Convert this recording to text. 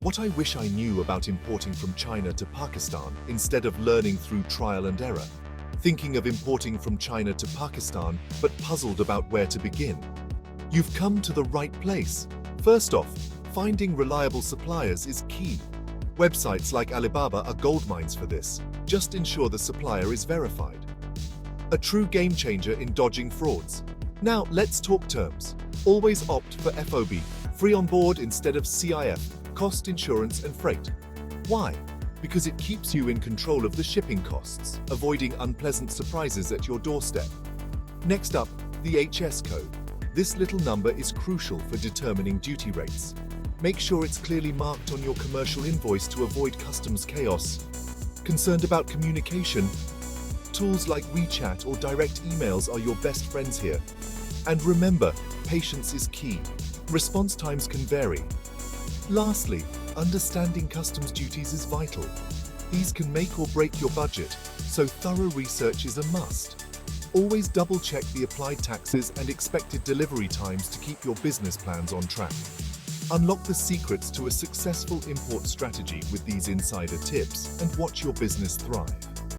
What I wish I knew about importing from China to Pakistan instead of learning through trial and error. Thinking of importing from China to Pakistan, but puzzled about where to begin. You've come to the right place. First off, finding reliable suppliers is key. Websites like Alibaba are goldmines for this. Just ensure the supplier is verified. A true game changer in dodging frauds. Now, let's talk terms. Always opt for FOB, free on board instead of CIF, cost, insurance, and freight. Why? Because it keeps you in control of the shipping costs, avoiding unpleasant surprises at your doorstep. Next up, the HS code. This little number is crucial for determining duty rates. Make sure it's clearly marked on your commercial invoice to avoid customs chaos. Concerned about communication? Tools like WeChat or direct emails are your best friends here. And remember, patience is key. Response times can vary. Lastly, understanding customs duties is vital. These can make or break your budget, so thorough research is a must. Always double-check the applied taxes and expected delivery times to keep your business plans on track. Unlock the secrets to a successful import strategy with these insider tips and watch your business thrive.